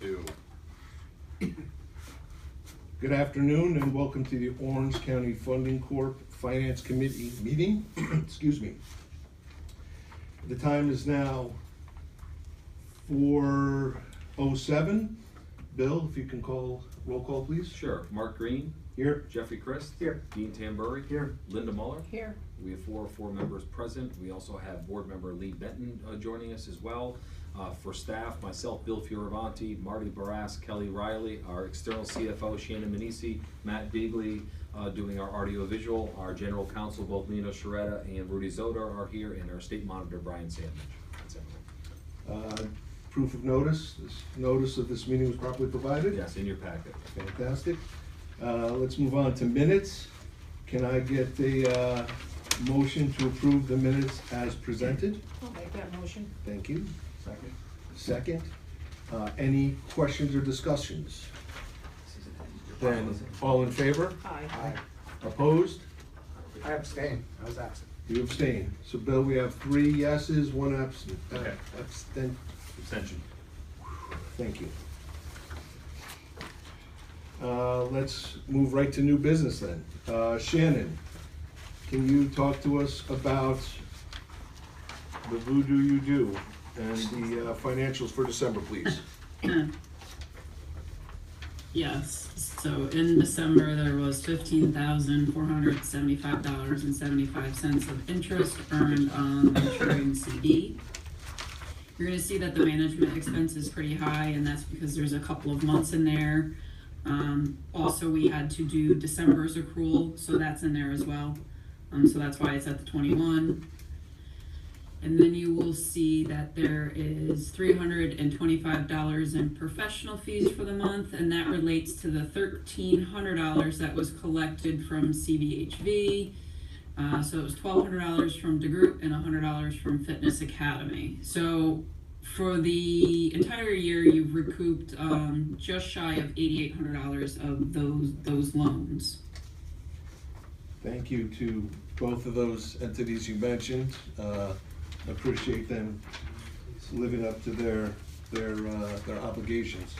do. Good afternoon and welcome to the Orange County Funding Corp. Finance Committee meeting. Excuse me. The time is now 4:07. Bill, if you can call roll call, please. Sure. Mark Green. Here. Jeffrey Christ. Here. Dean Tambury. Here. Linda Muller. Here. We have four members present. We also have board member Lee Benton joining us as well. For staff, myself, Bill Fioravanti, Marty Barras, Kelly Riley, our external CFO, Shannon Manisi, Matt Beagley, doing our audio visual, our general counsel, both Nino Sharetta and Rudy Zoder are here, and our state monitor, Brian Sandwich. That's everyone. Proof of notice. This notice of this meeting was properly provided. Yes, in your packet. Fantastic. Let's move on to minutes. Can I get a motion to approve the minutes as presented? I'll make that motion. Thank you. Second. Second. Any questions or discussions? Then, all in favor? Aye. Opposed? I abstain. I was absent. You abstain. So Bill, we have 3 yeses, 1 absent. Okay. Abstention. Thank you. Let's move right to new business then. Shannon, can you talk to us about the voodoo you do and the financials for December, please? Yes, so in December, there was $15,475.75 of interest earned on the maturing CD. You're gonna see that the management expense is pretty high, and that's because there's a couple of months in there. Also, we had to do December's accrual, so that's in there as well. So that's why it's at the 21. And then you will see that there is $325 in professional fees for the month, and that relates to the $1,300 that was collected from CBHV. So it was $1,200 from DeGroot and $100 from Fitness Academy. So for the entire year, you've recouped just shy of $8,800 of those loans. Thank you to both of those entities you mentioned. Appreciate them living up to their obligations.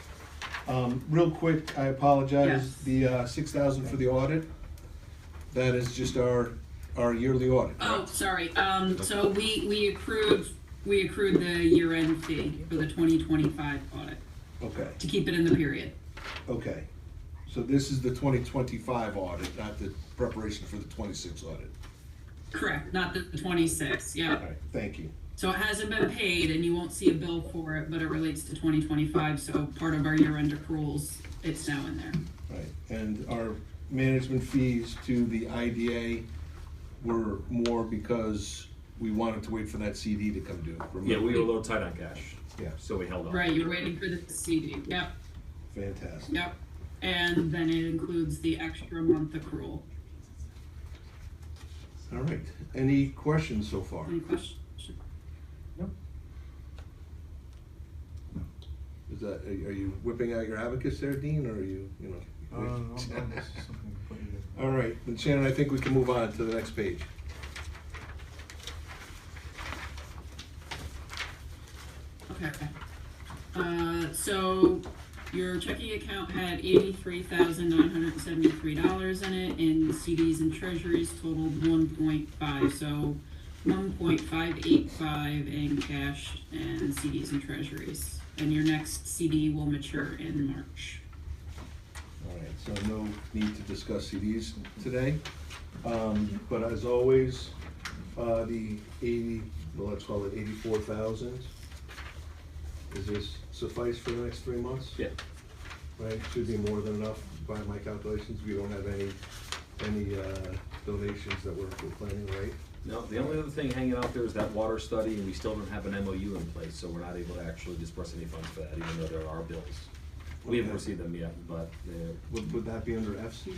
Real quick, I apologize. Yes. The $6,000 for the audit, that is just our yearly audit. Oh, sorry. So we accrued the year-end fee for the 2025 audit Okay. to keep it in the period. Okay. So this is the 2025 audit, not the preparation for the 26 audit. Correct, not the 26. All Yeah. right. Thank you. So it hasn't been paid, and you won't see a bill for it, but it relates to 2025. So part of our year-end accruals, it's now in there. Right. And our management fees to the IDA were more because we wanted to wait for that CD to come due. Remember? Yeah, we were a little tight on cash. Yeah. So we held on. Right, you're waiting for the CD. Yep. Fantastic. Yep. And then it includes the extra month accrual. All right. Any questions so far? Any questions? Is that, are you whipping out your abacus there, Dean, or are you know? All right, then Shannon, I think we can move on to the next page. Okay. So your checking account had $83,973 in it, and CDs and treasuries totaled 1.5. So 1.585 in cash and CDs and treasuries. And your next CD will mature in March. All right, so no need to discuss CDs today. But as always, the 80, well, let's call it 84,000. Does this suffice for the next 3 months? Yeah. Right, should be more than enough by my calculations. We don't have any donations that we're planning, right? No, the only other thing hanging out there is that water study, and we still don't have an MOU in place, so we're not able to actually disperse any funds for that, even though there are bills. We haven't Okay. received them yet, but they're. Would that be under FC?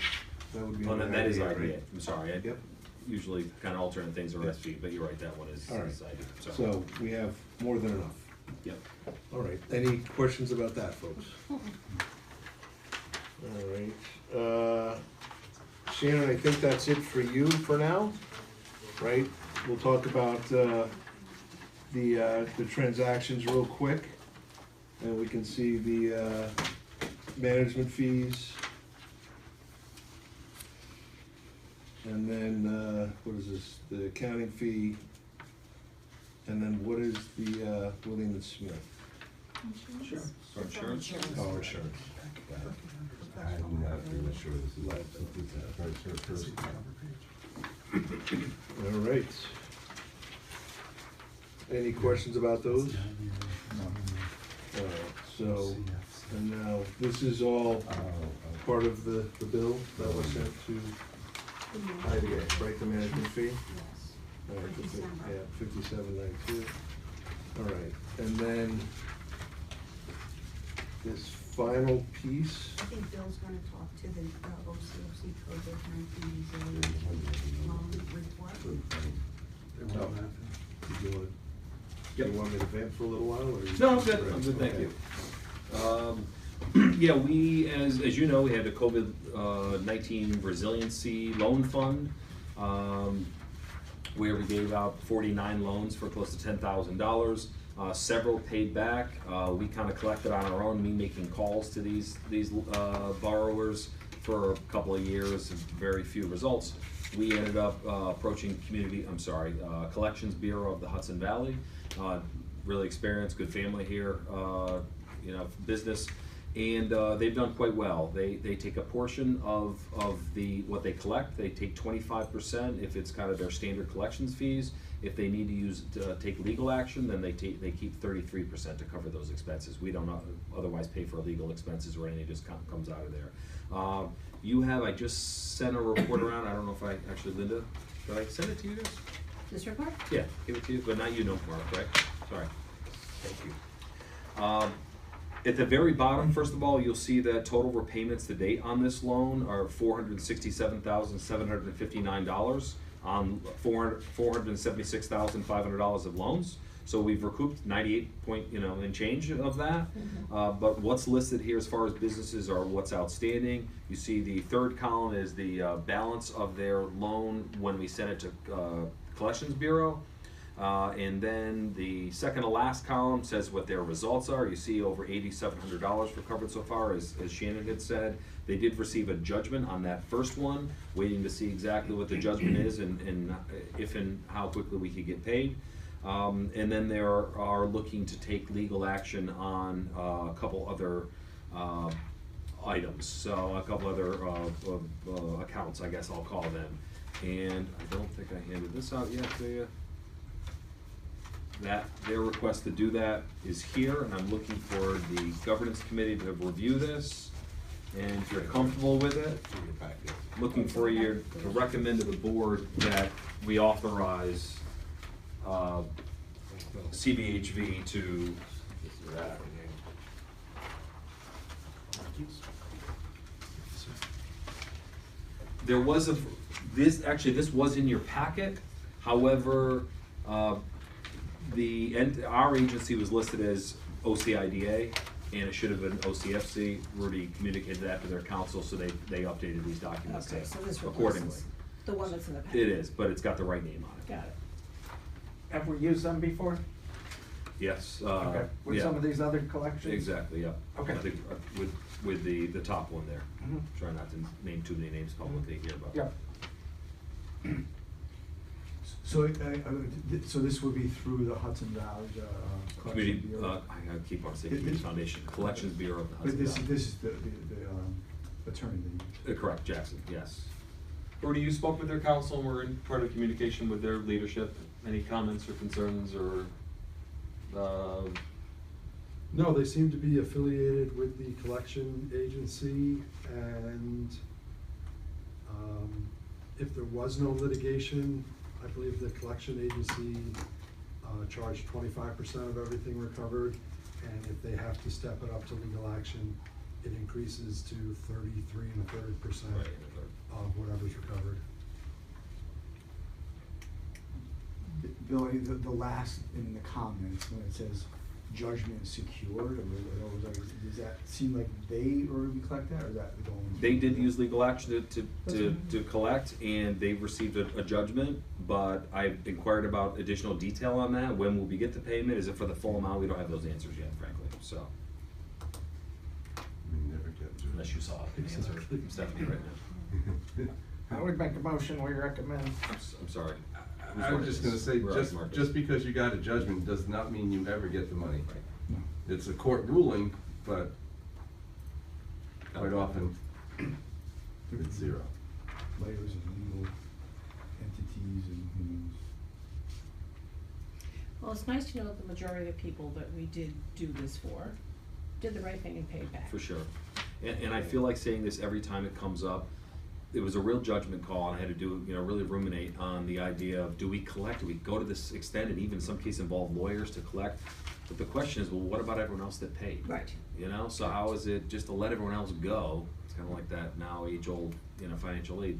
That would be Oh, under no, that is IDA, IDA, right? I'm sorry, I Yep. usually kind of alternate things are SV, but you're right, that one is All right. IDA, so. So we have more than enough. Yep. All right, any questions about that, folks? All right, Shannon, I think that's it for you for now, right? We'll talk about the transactions real quick. And we can see the management fees. And then, what is this, the accounting fee? And then what is the William and Smith? Sure. For insurance? Oh, insurance. I'm not even sure this is like, first. All right. Any questions about those? All right, so, and now, this is all part of the bill that was sent to IDA, right, the management fee? All right, yeah, 5792. All right, and then this final piece, I think Bill's gonna talk to the OCFC COVID-19 report. no, did you want, do you want me to vamp for a little while, or? No, I'm good, thank you. Yeah, we, as you know, we had a COVID-19 resiliency loan fund, where we gave out 49 loans for close to $10,000. Several paid back. We kind of collected on our own, me making calls to these borrowers for a couple of years, and very few results. We ended up approaching Collections Bureau of the Hudson Valley. Really experienced, good family here, business. And they've done quite well. They take a portion of what they collect. They take 25% if it's kind of their standard collections fees. If they need to take legal action, then they keep 33% to cover those expenses. We don't otherwise pay for legal expenses or anything, just comes out of there. I just sent a report around. I don't know if Linda, did I send it to you guys? This report? Yeah, give it to you, but not you, no, Mark, right? Sorry. Thank you. At the very bottom, first of all, you'll see that total repayments to date on this loan are $467,759 on $476,500 of loans. So we've recouped 98 and change of that. But what's listed here as far as businesses are what's outstanding. You see the third column is the balance of their loan when we sent it to Collections Bureau. And then the second to last column says what their results are. You see over $8,700 recovered so far, as Shannon had said. They did receive a judgment on that first one, waiting to see exactly what the judgment is and if and how quickly we could get paid. And then they are looking to take legal action on a couple other items, so a couple other accounts, I guess I'll call them. And I don't think I handed this out yet to you. Their request to do that is here, and I'm looking for the governance committee to review this. And if you're comfortable with it, looking for you to recommend to the board that we authorize CBHV to this was in your packet. However, our agency was listed as OCIDA, and it should have been OCFC. Rudy communicated that to their counsel, so they updated these documents Okay, so this accordingly. replaces the one that's in the packet. It is, but it's got the right name on it. Got it. Have we used them before? Yes. Okay, with yeah. some of these other collections? Exactly, yeah. Okay. I think with the top one there. Mhm. Try not to name too many names publicly here, but. Yep. So this would be through the Hudson Valley Collection Community, Bureau? I keep on saying Community Foundation, Collections Bureau of the Hudson But this Valley. is the attorney that you. Correct, Jackson, yes. Rudy, you spoke with their counsel and were in part of communication with their leadership. Any comments or concerns or? No, they seem to be affiliated with the collection agency, and if there was no litigation, I believe the collection agency charged 25% of everything recovered, and if they have to step it up to legal action, it increases to 33.33% Right. of whatever's recovered. Billy, the last in the comments, when it says judgment secured, does that seem like they already collect that, or is that the only? They did use legal action to collect, and they've received a judgment, but I've inquired about additional detail on that. When will we get the payment? Is it for the full amount? We don't have those answers yet, frankly, so. unless you saw it, the answer from Stephanie right now. I would make a motion, we recommend. I'm sorry. I was just gonna say, Right, just, Marcus. just because you got a judgment does not mean you ever get the money. No. It's a court ruling, but quite often, it's zero. Layers of legal entities and who knows. Well, it's nice to know that the majority of people that we did do this for did the right thing and paid back. For sure. And I feel like saying this every time it comes up. It was a real judgment call, and I had to do, really ruminate on the idea of, do we collect, do we go to this extent, and even in some cases involve lawyers to collect? But the question is, well, what about everyone else that paid? Right. So how is it just to let everyone else go? It's kind of like that now age-old, financial aid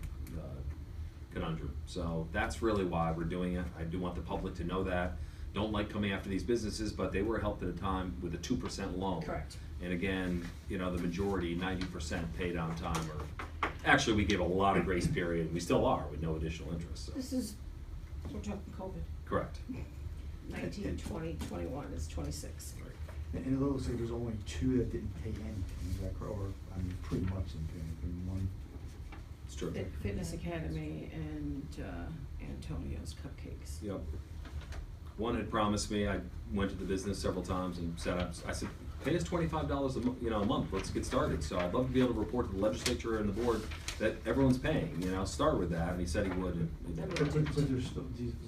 conundrum. So that's really why we're doing it. I do want the public to know that. Don't like coming after these businesses, but they were helped at a time with a 2% loan. Correct. And again, the majority, 90% paid on time, or actually, we gave a lot of grace period. We still are with no additional interest. So. This is, we're talking COVID, Correct. 19, 20, 21, it's 26. Right. And it looks like there's only 2 that didn't pay anything, is that correct? Or, I mean, pretty much didn't pay anything, one. It's true. Fitness Academy and Antonio's Cupcakes. Yep. One had promised me. I went to the business several times and I said, pay us $25 a month. Let's get started. So I'd love to be able to report to the legislature and the board that everyone's paying. Start with that. And he said he would. And he did. But there's still,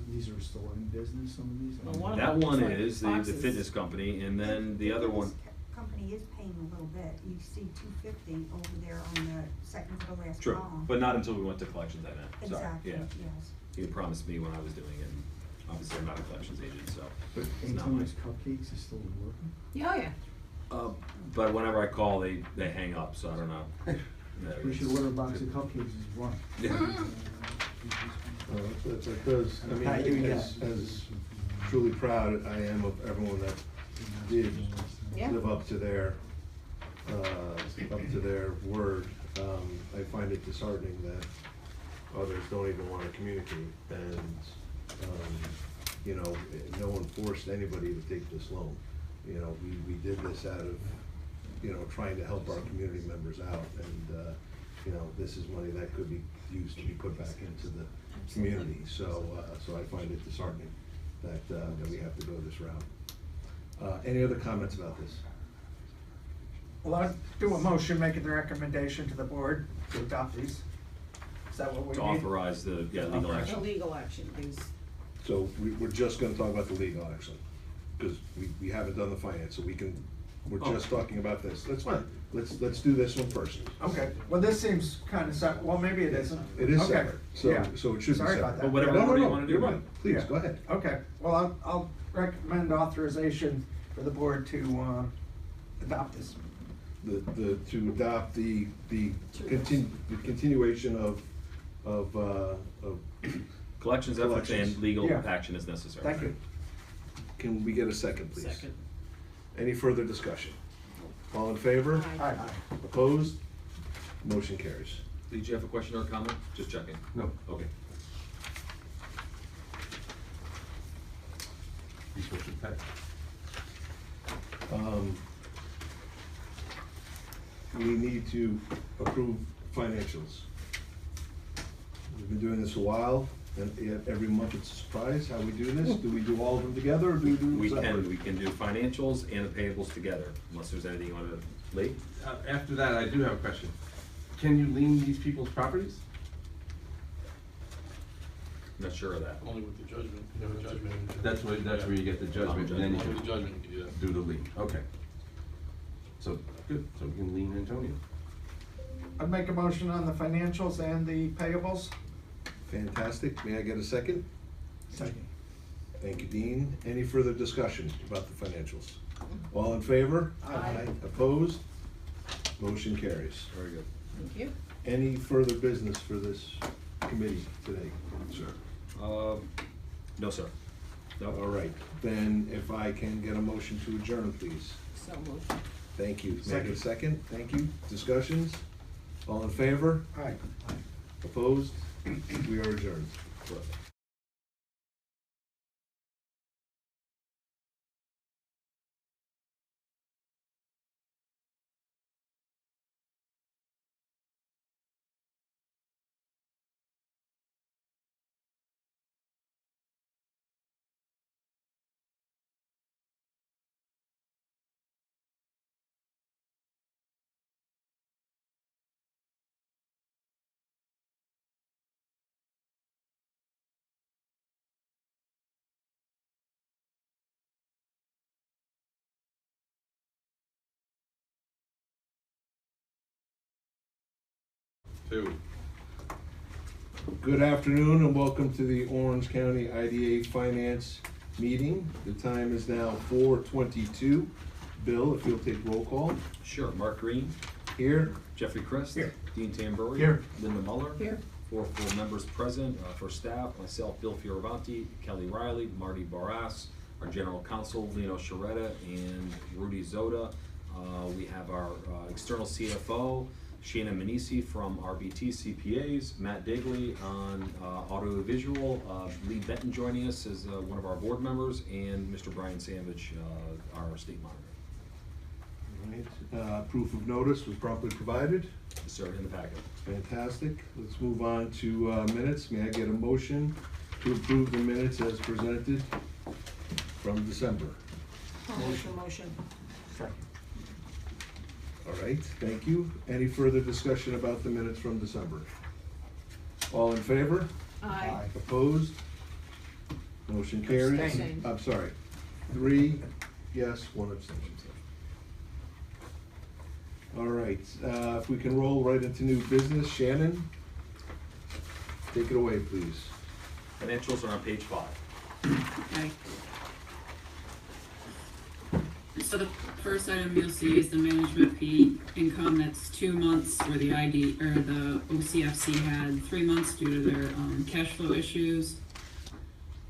these are still in business, some of these? Well, one of That them one like is the boxes. fitness company, and then the other one. Company is paying a little bit. You see 250 over there on the second to the last True, column. but not until we went to collections. I meant. Sorry. Exactly, Yeah. yes. He had promised me when I was doing it. And obviously, I'm not a collections agent, so But it's not Antonio's mine. Cupcakes is still working? Yeah, oh, yeah. But whenever I call, they hang up. So I don't know. Yeah, We should order a box of cupcakes as one. Yeah. That's because, Pat, you got it. as truly proud I am of everyone that did Yeah. live up to their word. I find it disheartening that others don't even want to communicate, and, no one forced anybody to take this loan. We did this out of, trying to help our community members out, and, this is money that could be used to be put back into the community. So I find it disheartening that we have to go this route. Any other comments about this? Well, I'd do a motion making the recommendation to the board to adopt these. Is that what we To need? authorize the legal Okay. The action. legal action is, So we're just gonna talk about the legal action, because we haven't done the finance, so we're just talking about this. That's fine. Let's do this one first. Okay, well, this seems kind of separate, well, maybe it isn't. It is Okay, separate, yeah. so it should be Sorry separate. about that. Well, whatever No, order you no, wanna do. you're right. Please, Yeah. go ahead. Okay, well, I'll recommend authorization for the board to adopt this. To adopt the continuation of Collections efforts Collections. and legal Yeah. action is necessary. Thank you. Can we get a second, please? second. Any further discussion? All in favor? Aye. Aye. Opposed? Motion carries. Did you have a question or a comment? Just checking. No, Okay. you're supposed to pay. We need to approve financials. We've been doing this a while, and yet every month it's a surprise how we do this. Do we do all of them together, or do we do them We separate? can do financials and the payables together, unless there's anything you want to leave. After that, I do have a question. Can you lien these people's properties? Not sure of that. Only with the judgment, you have a judgment. That's where you get the judgment, and then you Only the can judgment, you can do that. do the lien. Okay. So, good, so we can lien Antonio. I'd make a motion on the financials and the payables. Fantastic. May I get a second? Second. Thank you, Dean. Any further discussion about the financials? All in favor? Aye. Opposed? Motion carries. Very good. Thank you. Any further business for this committee today? Sure. No, sir. No. All right, then if I can get a motion to adjourn, please. So moved. Thank you. May I get a second? Thank you. Discussions? All in favor? Aye. Opposed? We are adjourned. Terrific. Two. Good afternoon and welcome to the Orange County IDA Finance meeting. The time is now 4:22. Bill, if you'll take roll call. Sure, Mark Green, Here. Jeffrey Christ. Here. Dean Tamburri. Here. Linda Muller. Here. Four full members present. For staff, myself, Bill Fioravanti, Kelly Riley, Marty Barras, our general counsel, Lino Sharetta, and Rudy Zoda. We have our external CFO, Shannon Manisi from RBT CPAs, Matt Dagley on audiovisual, Lee Benton joining us as one of our board members, and Mr. Brian Savage, our state monitor. All right. Proof of notice was promptly provided. Yes, sir, in the packet. Fantastic. Let's move on to minutes. May I get a motion to approve the minutes as presented from December? I'll make the motion. Second. All right, thank you. Any further discussion about the minutes from December? All in favor? Aye. Opposed? Motion carries. Abstain. I'm sorry. 3 yes, 1 abstention. All right, if we can roll right into new business. Shannon, take it away, please. Financials are on page 5. Okay. So the first item you'll see is the management fee income. That's 2 months where the the OCFC had 3 months due to their cash flow issues.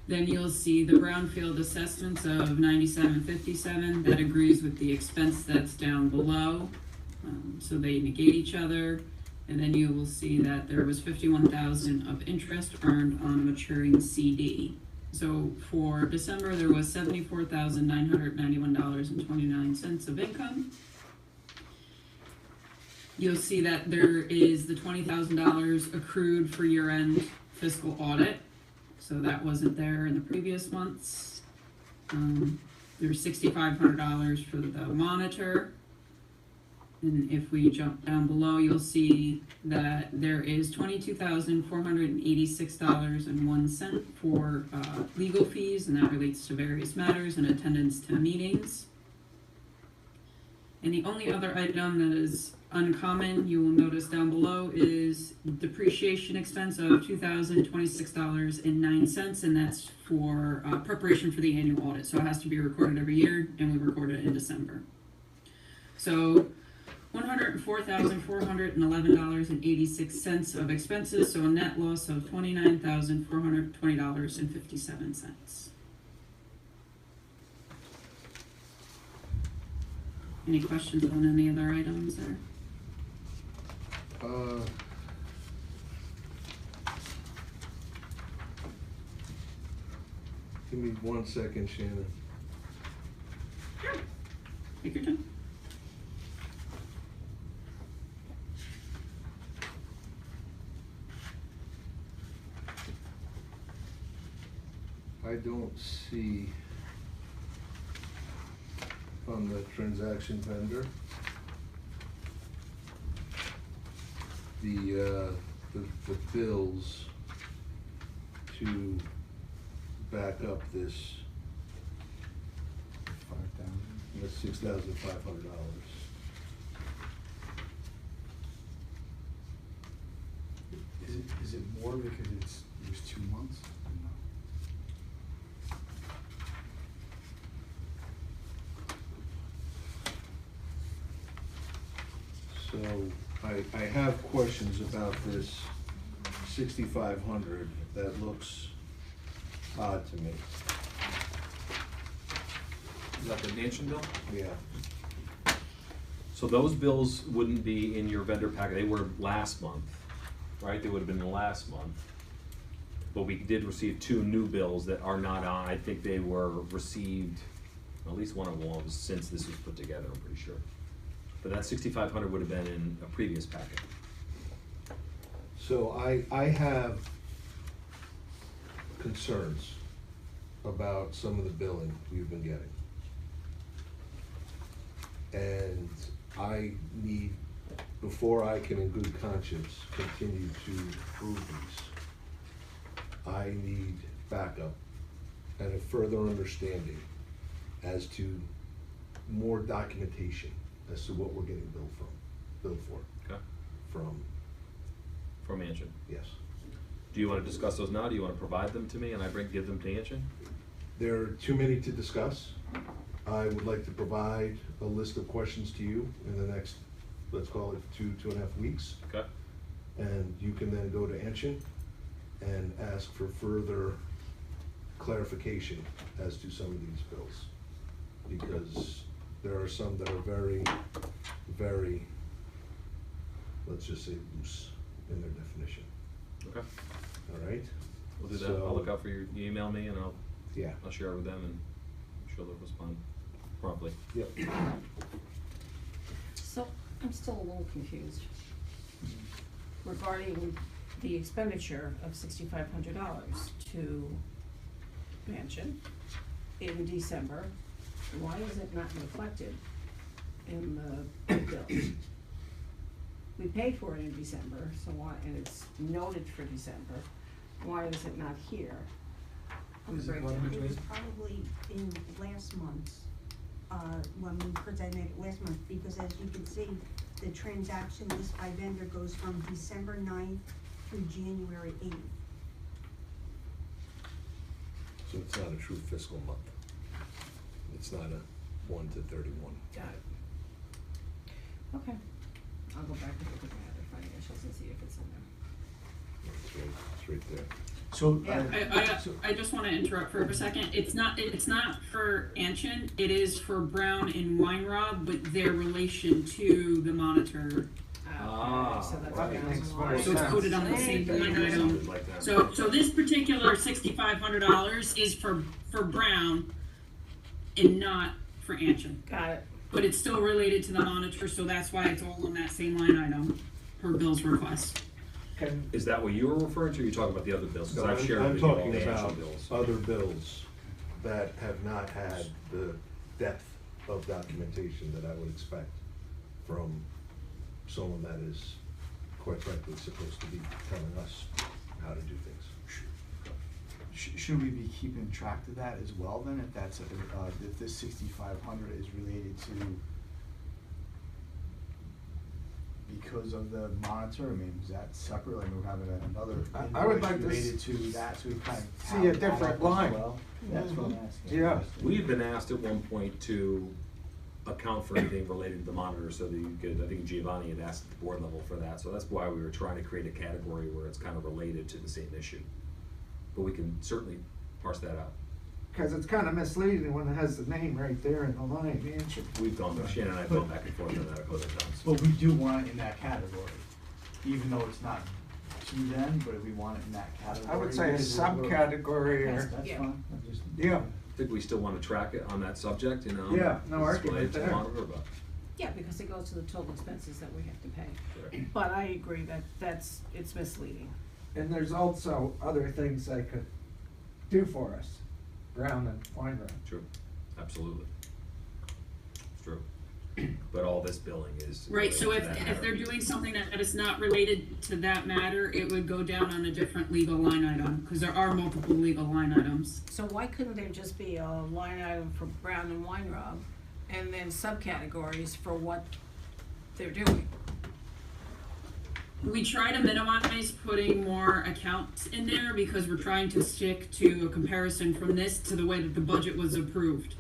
Then you'll see the brownfield assessments of $97.57. That agrees with the expense that's down below. So they negate each other. And then you will see that there was $51,000 of interest earned on a maturing CD. So for December, there was $74,991.29 of income. You'll see that there is the $20,000 accrued for year-end fiscal audit. So that wasn't there in the previous months. There's $6,500 for the monitor. And if we jump down below, you'll see that there is $22,486.01 for legal fees, and that relates to various matters and attendance to meetings. And the only other item that is uncommon, you will notice down below, is depreciation expense of $2,026.09, and that's for preparation for the annual audit. So it has to be recorded every year, and we record it in December. So $104,411.86 of expenses, so a net loss of $29,420.57. Any questions on any other items there? Give me 1 second, Shannon. Take your time. I don't see on the transaction vendor the bills to back up this $6,500. Is it more because it was 2 months? So I have questions about this 6,500. That looks odd to me. Is that the Nansen bill? Yeah. So those bills wouldn't be in your vendor packet. They were last month, right? They would have been the last month. But we did receive 2 new bills that are not on. I think they were received, at least one of them was since this was put together, I'm pretty sure. But that 6,500 would have been in a previous packet. So I have concerns about some of the billing we've been getting. And I need, before I can in good conscience continue to approve these, I need backup and a further understanding as to more documentation as to what we're getting billed for, Okay. from from Anshin. Yes. Do you wanna discuss those now? Do you wanna provide them to me and I give them to Anshin? There are too many to discuss. I would like to provide a list of questions to you in the next, let's call it 2.5 weeks. Okay. And you can then go to Anshin and ask for further clarification as to some of these bills. Because there are some that are very, very, let's just say loose in their definition, Okay, all right? we'll do that. So- I'll look out for you email me and Yeah. I'll share it with them and I'm sure they'll respond promptly. Yep. So, I'm still a little confused regarding the expenditure of $6,500 to Mansion in December. Why is it not reflected in the bills? We paid for it in December, so why, and it's noted for December, why is it not here? On the breakdown? It was probably in last month's, when we presented it last month, because as you can see, the transaction list by vendor goes from December 9th through January 8th. So it's not a true fiscal month. It's not a 1 to 31. Got it. Okay, I'll go back and look at my other financials and see if it's in there. It's right there. So, Yeah. I just wanna interrupt for a second. It's not for Anshin, it is for Brown and Weinrob, but their relation to the monitor. Ah, So that's right. down Makes the more line. So it's coded on the same line item. Like that. So this particular $6,500 is for Brown and not for Anshin. Got it. But it's still related to the monitor, so that's why it's all on that same line item per Bill's request. Can, Is that what you were referring to, or you talking about the other bills? Cause No, I've shared I'm with you all talking the about actual bills. other bills that have not had the depth of documentation that I would expect from someone that is, quite frankly, supposed to be telling us how to do things. should we be keeping track of that as well then, if that's, if this 6,500 is related to because of the monitor? I mean, is that separate, like we're having another I would invoice like to related to that, so we kind of see a count that different up as line. well? That's what I'm asking. Yeah. We've been asked at one point to account for anything related to the monitor so that you could, I think Giovanni had asked at the board level for that, so that's why we were trying to create a category where it's kind of related to the same issue. But we can certainly parse that out. cause it's kinda misleading when it has the name right there in the line, Anshin. We've gone, Shannon and I have gone back and forth on that a couple of times. But we do want it in that category, even though it's not to them, but if we want it in that category. I would say a we're- subcategory That's, or, that's Yeah. fine, I'm just. yeah, I think we still wanna track it on that subject, you know? Yeah, no display argument it to the there. monitor, but- Yeah, because it goes to the total expenses that we have to pay. Correct. But I agree that it's misleading. and there's also other things they could do for us, Brown and Weinrob. True, absolutely. It's true. But all this billing is. Right, so related to that if they're matter. doing something that is not related to that matter, it would go down on a different legal line item, cause there are multiple legal line items. So why couldn't there just be a line item for Brown and Weinrob and then subcategories for what they're doing? We try to minimize putting more accounts in there because we're trying to stick to a comparison from this to the way that the budget was approved.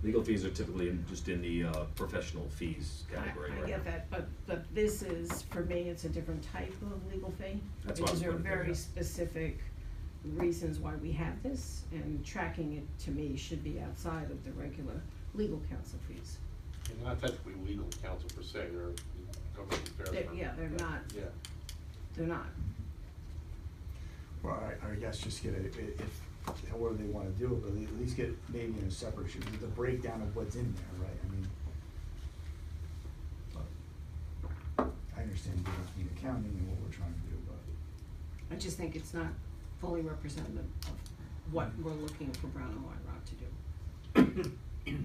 Legal fees are typically just in the professional fees category, right? I get that, but this is, for me, it's a different type of legal fee. That's why I was Because there are putting it there, very yeah. specific reasons why we have this, and tracking it, to me, should be outside of the regular legal counsel fees. They're not technically legal counsel per se, they're government affairs. They're- firm. yeah, they're not. Yeah. They're not. Well, I guess just get a, if, however they wanna do it, but at least get maybe in a separate, sheet with the breakdown of what's in there, right? I mean, I understand the difference between accounting and what we're trying to do, but. I just think it's not fully representative of what we're looking for Brown and Weinrob to do.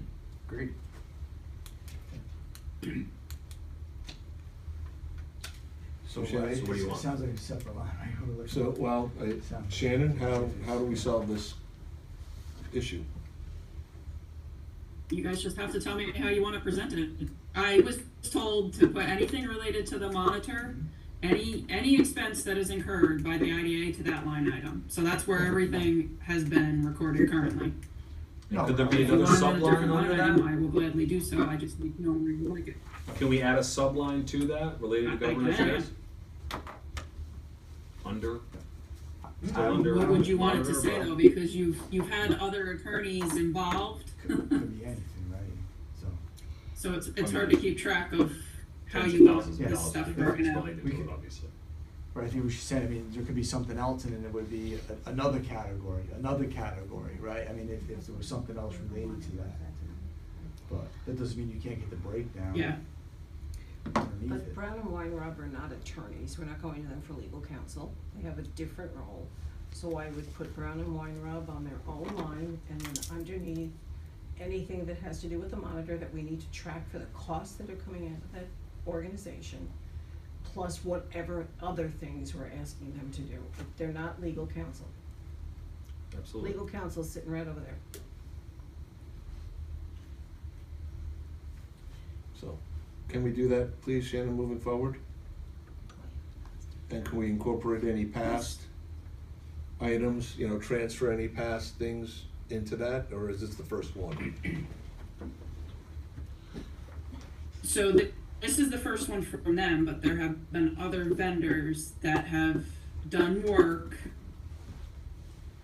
Agreed. So So what do you It want? sounds like a separate line, right? We're looking- So, well, Shannon, how do we solve this issue? You guys just have to tell me how you wanna present it. I was told to put anything related to the monitor any expense that is incurred by the IDA to that line item. So that's where everything has been recorded currently. No, Could there be If you another want a subline different under line item, that? I will gladly do so, I just need to know where you like it. Can we add a subline to that related to I government can. affairs? Under? Still I- under What would you want it to monitor, say but- though, because you've had other attorneys involved, Could be anything, right? So, so it's hard to keep track of how you want Thousands of this dollars stuff for broken it's out. related We to it, can- obviously. but I think we should say, I mean, there could be something else and then it would be another category, right? I mean, if there was something else related to that. But that doesn't mean you can't get the breakdown. Yeah. Underneath But it. Brown and Weinrob are not attorneys, we're not going to them for legal counsel, they have a different role. So I would put Brown and Weinrob on their own line, and then underneath, anything that has to do with the monitor that we need to track for the costs that are coming out of that organization, plus whatever other things we're asking them to do, but they're not legal counsel. Absolutely. Legal counsel's sitting right over there. So, can we do that, please, Shannon, moving forward? And can we incorporate any past items, you know, transfer any past things into that, or is this the first one? So this is the first one from them, but there have been other vendors that have done work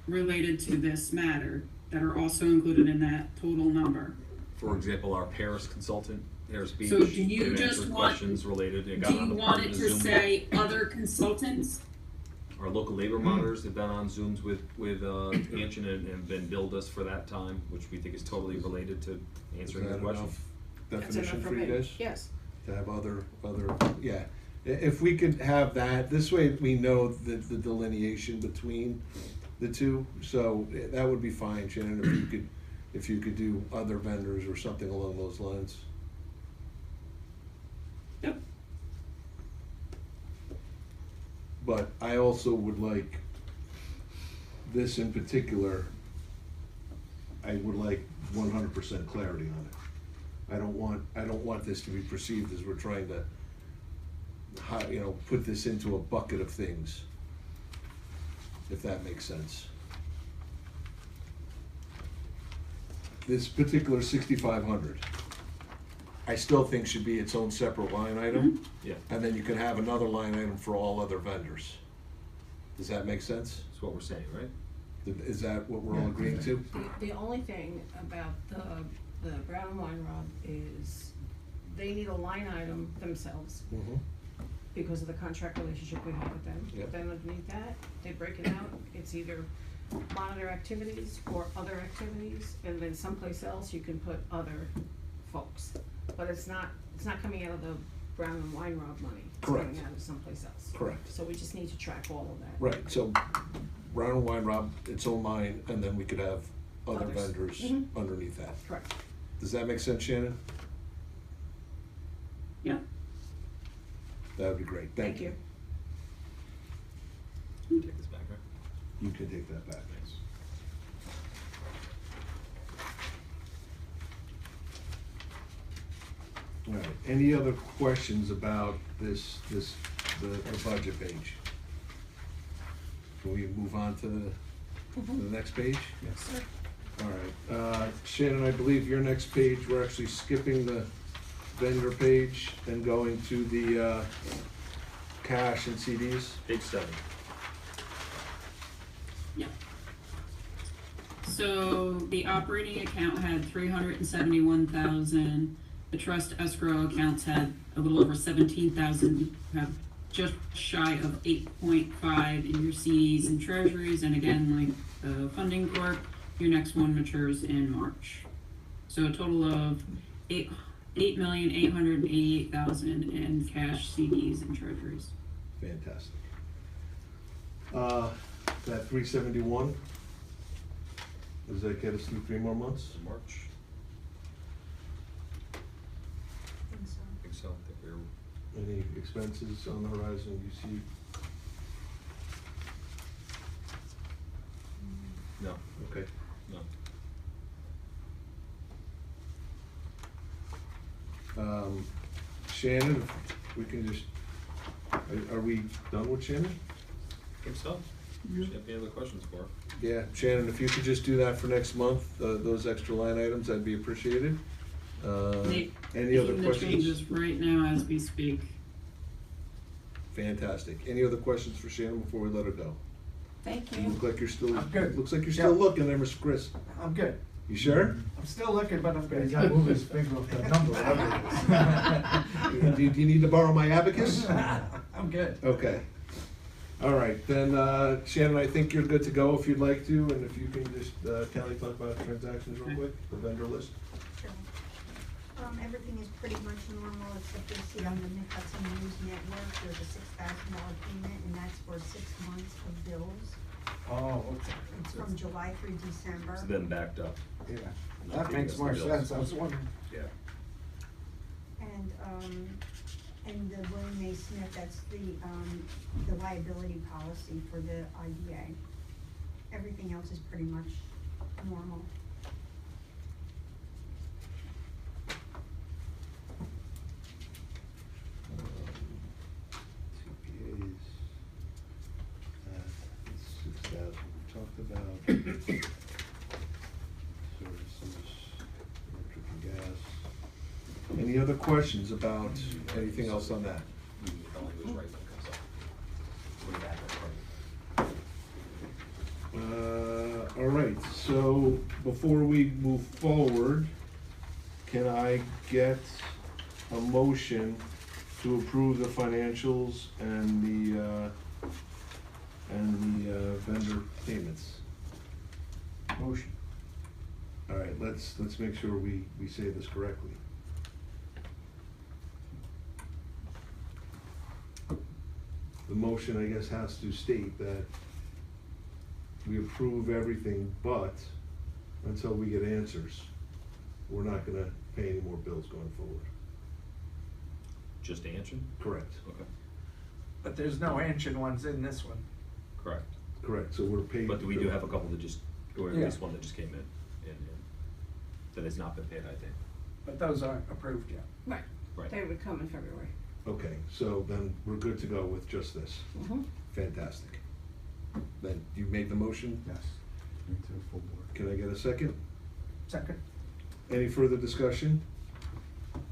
related to this matter that are also included in that total number. For example, our Paris consultant, Paris Beach. So do you they've just answered want- questions related, they Do got on you the want part it of the to Zoom. say other consultants? Our local labor monitors have been on Zooms with Anshin and been billed us for that time, which we think is totally related to answering Is the that question. enough That's definition enough for you me. guys? Yes. To have other, yeah. If we could have that, this way we know the delineation between the two, so that would be fine, Shannon, if you could do other vendors or something along those lines. Yep. But I also would like, this in particular, I would like 100% clarity on it. I don't want this to be perceived as we're trying to, put this into a bucket of things, if that makes sense. This particular 6,500, I still think should be its own separate line item. Yeah, And then you can have another line item for all other vendors. Does that make sense? that's what we're saying, right? Is that what we're all agreeing to? The only thing about the Brown and Weinrob is they need a line item themselves Mm-hmm. because of the contract relationship we have with them. Yep. Then underneath that, they break it out, it's either monitor activities or other activities, and then someplace else you can put other folks. But it's not coming out of the Brown and Weinrob money, it's Correct. coming out of someplace else. Correct. So we just need to track all of that. Right, so Brown and Weinrob, its own line, and then we could have other Others. vendors Mhm. underneath that. Correct. Does that make sense, Shannon? Yeah. That would be great, thank you. Take this back, right? You can take that back. Thanks. All right, any other questions about the budget page? Can we move on to the next page? Yes. Sure. All right, Shannon, I believe your next page, we're actually skipping the vendor page and going to the cash and CDs. Page 7. Yeah. So the operating account had 371,000. The trust escrow accounts had a little over 17,000. You have just shy of 8.5 in your CDs and treasuries. And again, like the funding corp, your next one matures in March. So a total of 8,888,000 in cash, CDs, and treasuries. Fantastic. That 371, does that get us through 3 more months? March, I think so. I think so. I think we're Any expenses on the horizon you see? no, Okay. no. Shannon, if we can just Are we done with Shannon? Think so? Do you have any other questions for her? Yeah, Shannon, if you could just do that for next month, those extra line items, that'd be appreciated. Nate, Any other making the questions? changes right now as we speak. Fantastic. Any other questions for Shannon before we let her go? Thank You you. look like you're still, I'm good. looks like you're still Yeah. looking there, Mr. Chris. I'm good. You sure? I'm still looking, but I'm But he's good. gotta move his finger off that number, whatever it is. Do you need to borrow my abacus? I'm good. Okay. All right, then, Shannon, I think you're good to go if you'd like to, and if you can just, Kelly, talk about transactions real quick, the vendor list. Sure. Everything is pretty much normal, except you'll see on the Hudson News Network, there's a $6,000 payment, and that's for 6 months of bills. Oh, okay. It's from July through December. It's then backed up. Yeah, Not that being makes as more the bills. sense. I was wondering. Yeah. And the William A. Smith, that's the liability policy for the IDA. Everything else is pretty much normal. CPAs, that's 6,000 we talked about. Services, electric and gas. Any other questions about anything else on that? The language right when it comes up. Put it back up, right? All right, so before we move forward, can I get a motion to approve the financials and the vendor payments? Motion. All right, let's make sure we say this correctly. The motion, I guess, has to state that we approve everything, but until we get answers, we're not gonna pay any more bills going forward. Just answering? Correct. Okay, But there's no ancient ones in this one. correct. Correct, so we're paid. But we do have a couple that just, or at Yeah. least one that just came in, that has not been paid, I think. But those aren't approved yet. Right, Right. they would come in February. Okay, so then we're good to go with just this. Mm-hmm. Fantastic. Then you made the motion? Yes. Into the full board. Can I get a second? Second. Any further discussion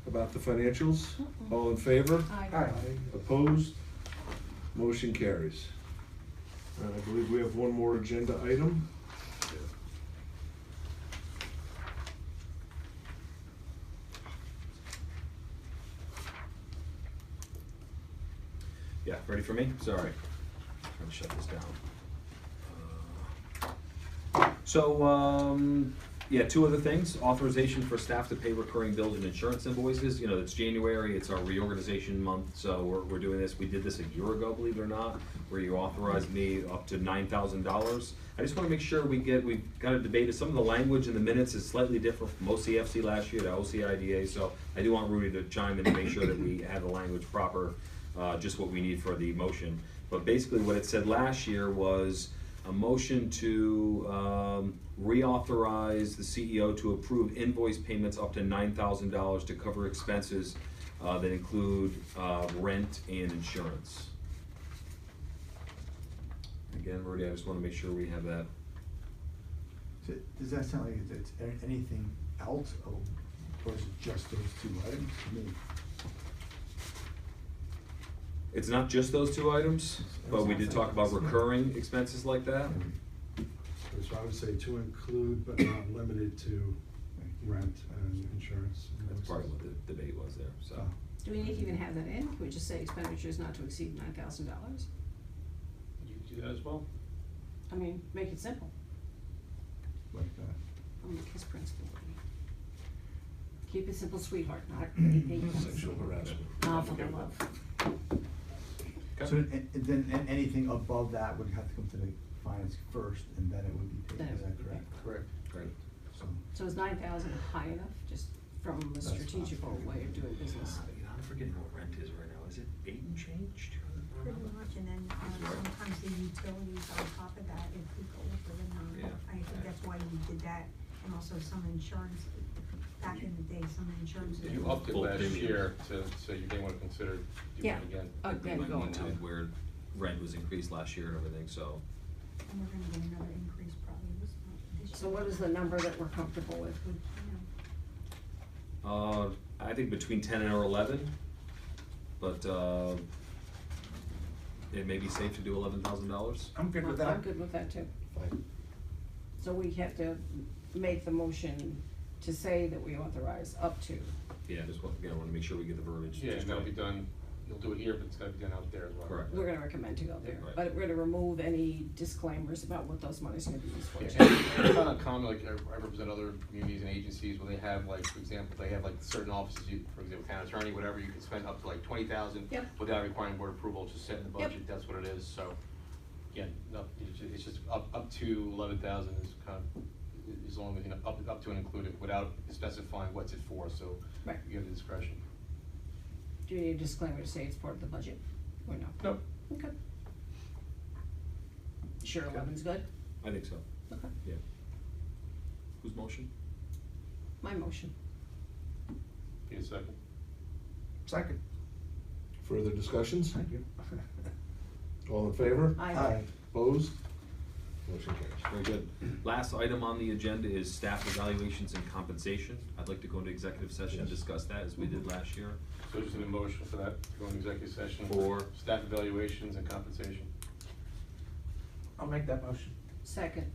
about the financials? All in favor? Aye. Opposed? Motion carries. I believe we have one more agenda item. Yeah, ready for me? Sorry. Trying to shut this down. Yeah, two other things. Authorization for staff to pay recurring bills and insurance invoices. You know, it's January, it's our reorganization month, so we're doing this. We did this a year ago, believe it or not, where you authorized me up to $9,000. I just wanna make sure we've got to debate it. Some of the language in the minutes is slightly different from OCFC last year to OCIDA, so I do want Rudy to chime in and make sure that we have the language proper, just what we need for the motion. But basically what it said last year was a motion to reauthorize the CEO to approve invoice payments up to $9,000 to cover expenses that include rent and insurance. Again, Rudy, I just wanna make sure we have that. So, does that sound like it's anything else, or is it just those two items? I mean, It's not just those two items, but we did talk about recurring expenses like that. So I would say to include, but not limited to rent and insurance. That's part of what the debate was there, so. Oh. Do we need to even have that in? Can we just say expenditures not to exceed $9,000? You could do that as well. I mean, make it simple. like that. I'm a KISS principal. Keep it simple, sweetheart, not anything. Sexual harassment. For the love. So, and then anything above that would have to come to the finance first, and then it would be paid, Then it is that would be correct? Correct. Great. So, So is 9,000 high enough, just from a That's strategical fine. way of doing business? You know, I'm forgetting what rent is right now. Is it 8 and change? Pretty much, and then sometimes the utilities on top of that, if we go over the Yeah. I think that's why we did that, and also some insurance back in the day, some insurance. If you upped it Full last premiums. year to, so you may wanna consider doing Yeah. it again. Again, Right going into up. where rent was increased last year and everything, so. And we're gonna get another increase probably this year. So what is the number that we're comfortable with? I think between 10 and or 11, but, it may be safe to do $11,000. I'm good with I'm that. good with that too. Fine. So we have to make the motion to say that we authorize up to. Yeah, just want, again, I wanna make sure we get the verbiage. Yeah, just and that'll be right. done, you'll do it here, but it's gotta be done out there as well. Correct. We're gonna recommend to go there, Right. but we're gonna remove any disclaimers about what those monies are gonna be used for. Yeah, and it's not uncommon, like, I represent other communities and agencies where they have, like, for example, they have like certain offices, you, for example, town attorney, whatever, you can spend up to like 20,000 Yep. without requiring board approval, just set in the Yep. budget, that's what it is, so, again, no, it's just up to 11,000 is kind of, as long as, you know, up to and included, without specifying what's it for, so Right. you have the discretion. Do you need a disclaimer to say it's part of the budget, or no? No. Okay. Sure, 11's good? I think so, Okay. yeah. Whose motion? My motion. Need a second? Second. Further discussions? Thank you. All in favor? Aye. Opposed? Motion carries. Very good. Last item on the agenda is staff evaluations and compensation. I'd like to go into executive session and Yes. discuss that as we did last year. So just an motion for that, to go into executive session. For? Staff evaluations and compensation. I'll make that motion. Second.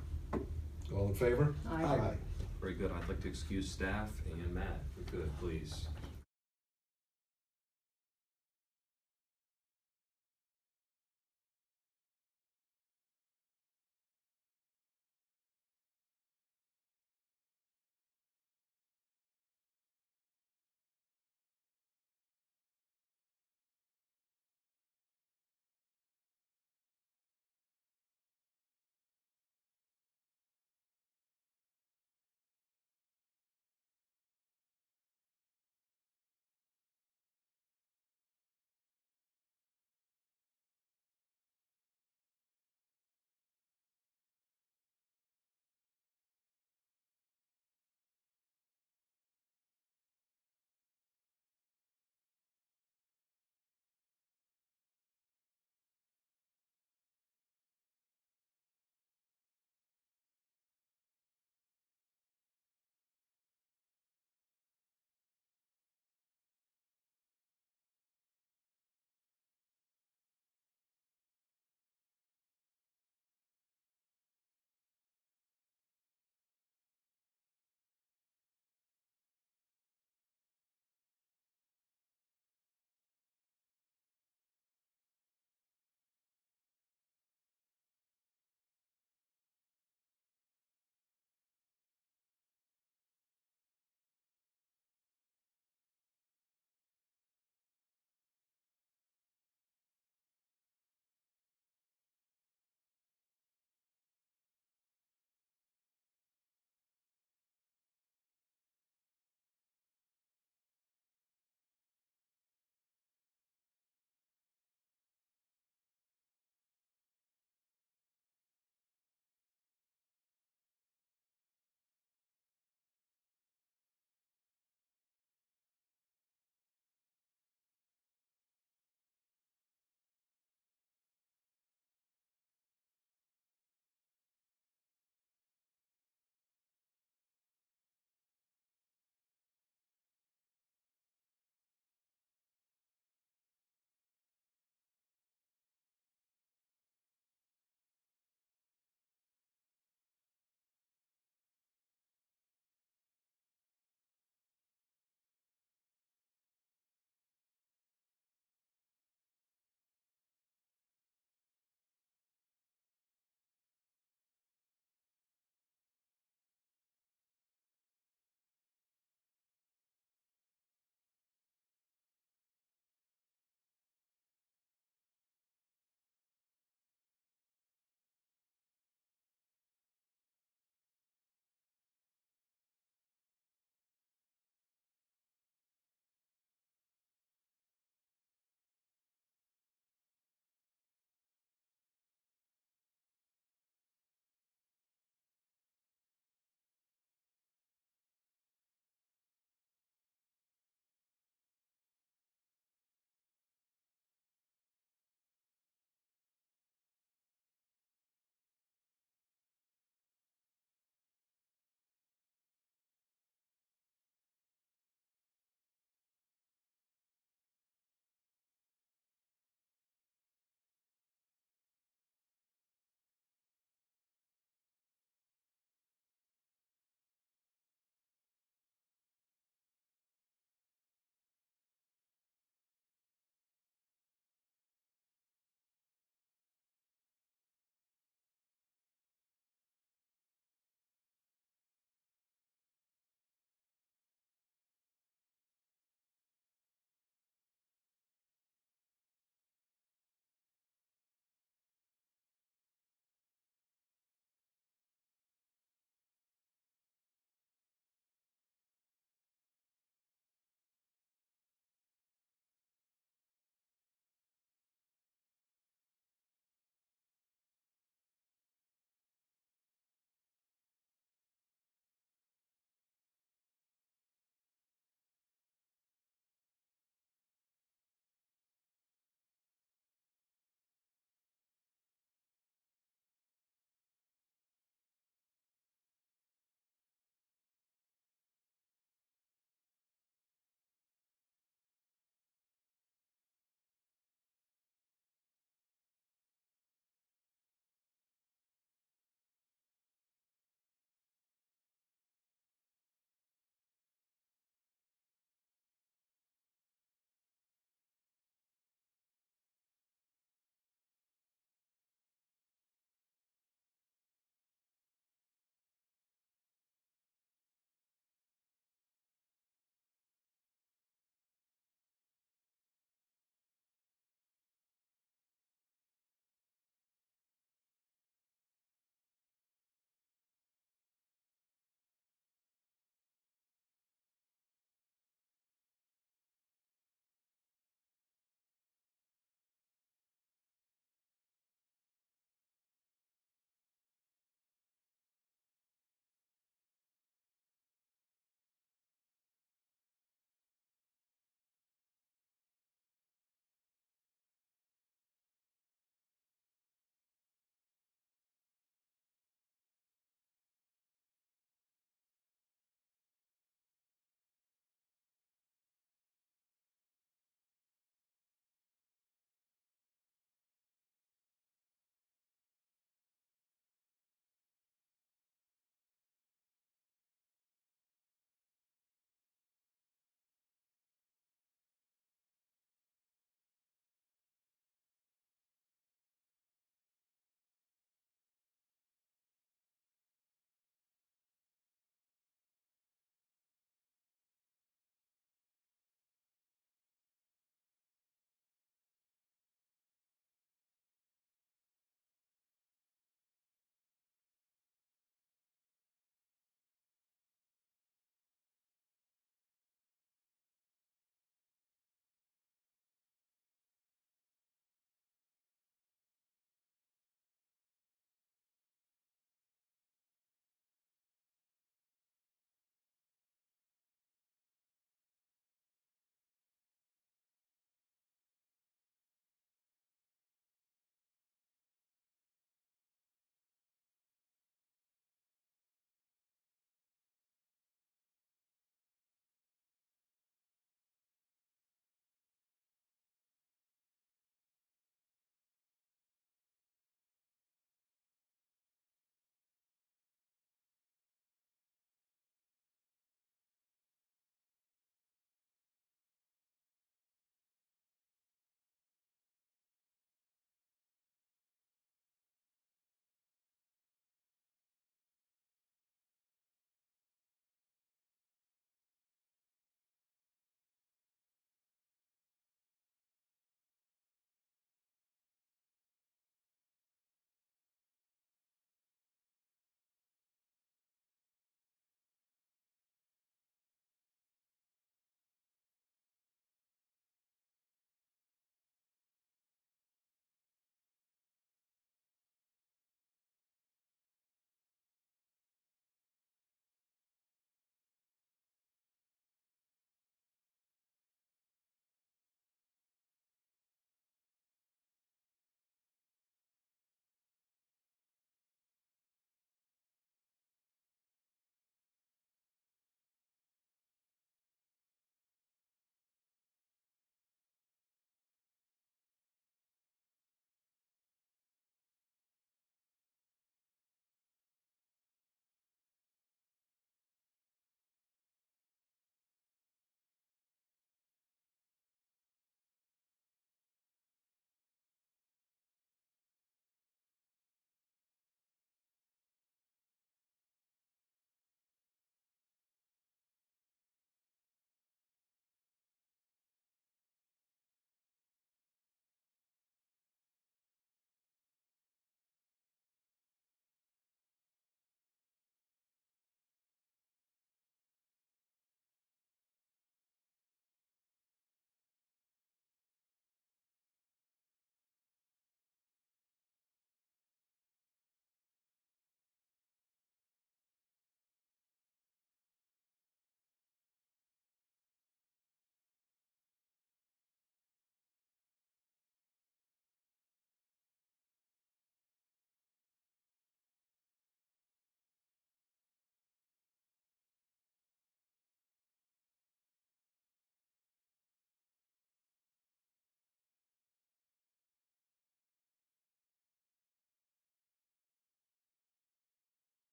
All in favor? Aye. Very good. I'd like to excuse staff and Matt, if we could, please.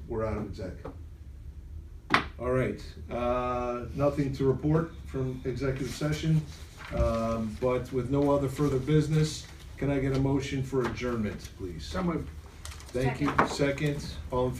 we're out of exec. All right, nothing to report from executive session, but with no other further business, can I get a motion for adjournment, please? So moved. Thank you. Second, all in favor?